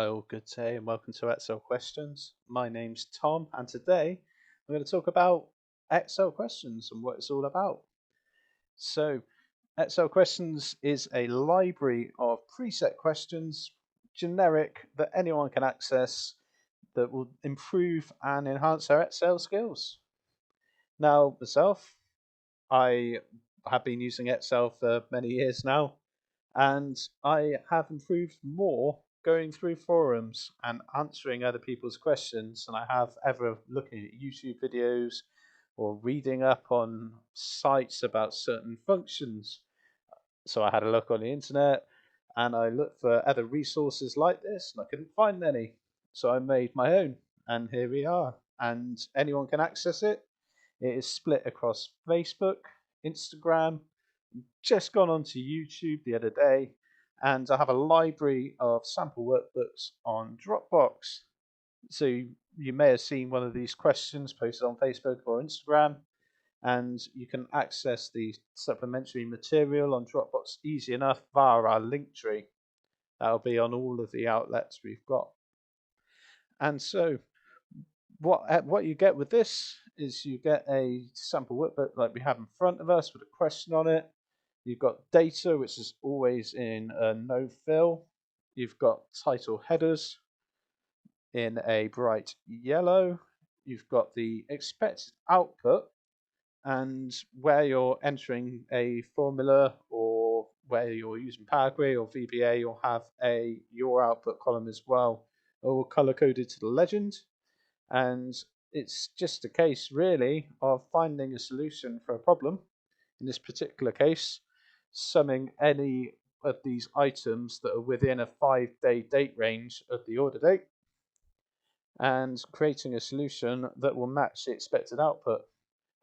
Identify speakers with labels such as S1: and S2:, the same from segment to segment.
S1: Well, good day and welcome to Excel Questions. My name's Tom, and today I'm going to talk about Excel questions and what it's all about. So, Excel Questions is a library of preset questions, generic, that anyone can access that will improve and enhance their Excel skills. Now, myself, I have been using Excel for many years now, and I have improved more going through forums and answering other people's questions than I have ever looking at YouTube videos or reading up on sites about certain functions. So I had a look on the internet and I looked for other resources like this and I couldn't find any. So I made my own, and here we are. And anyone can access it. It is split across Facebook, Instagram, just gone onto YouTube the other day, and I have a library of sample workbooks on Dropbox. So you may have seen one of these questions posted on Facebook or Instagram, and you can access the supplementary material on Dropbox easy enough via our link tree. That'll be on all of the outlets we've got. And so what you get with this is you get a sample workbook like we have in front of us with a question on it. You've got data, which is always in a no fill. You've got title headers in a bright yellow. You've got the expected output, and where you're entering a formula or where you're using Power Query or VBA, you'll have a your output column as well, all color coded to the legend. And it's just a case really of finding a solution for a problem. In this particular case, summing any of these items that are within a 5-day date range of the order date and creating a solution that will match the expected output.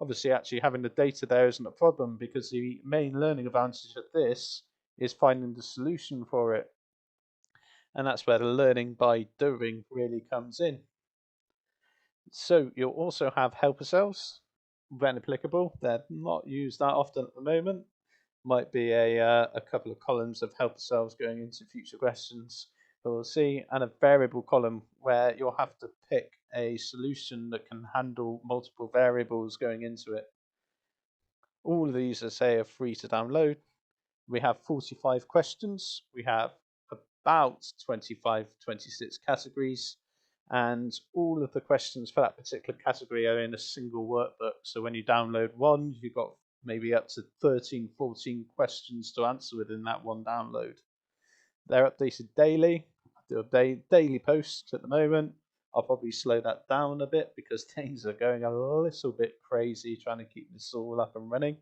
S1: Obviously, actually having the data there isn't a problem because the main learning advantage of this is finding the solution for it. And that's where the learning by doing really comes in. So you'll also have helper cells when applicable. They're not used that often at the moment. Might be a couple of columns of helper cells going into future questions, but we'll see, and a variable column where you'll have to pick a solution that can handle multiple variables going into it. All of these, as I say, are free to download. We have 45 questions. We have about 25, 26 categories, and all of the questions for that particular category are in a single workbook. So when you download one, you've got maybe up to 13, 14 questions to answer within that one download. They're updated daily. I do a daily post at the moment. I'll probably slow that down a bit because things are going a little bit crazy trying to keep this all up and running.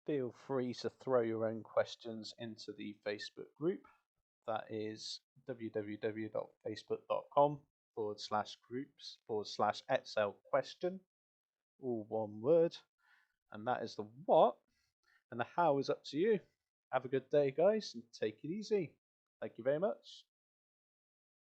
S1: Feel free to throw your own questions into the Facebook group. That is www.facebook.com/groups/Excel question, all one word. And that is the what, and the how is up to you. Have a good day, guys, and take it easy. Thank you very much.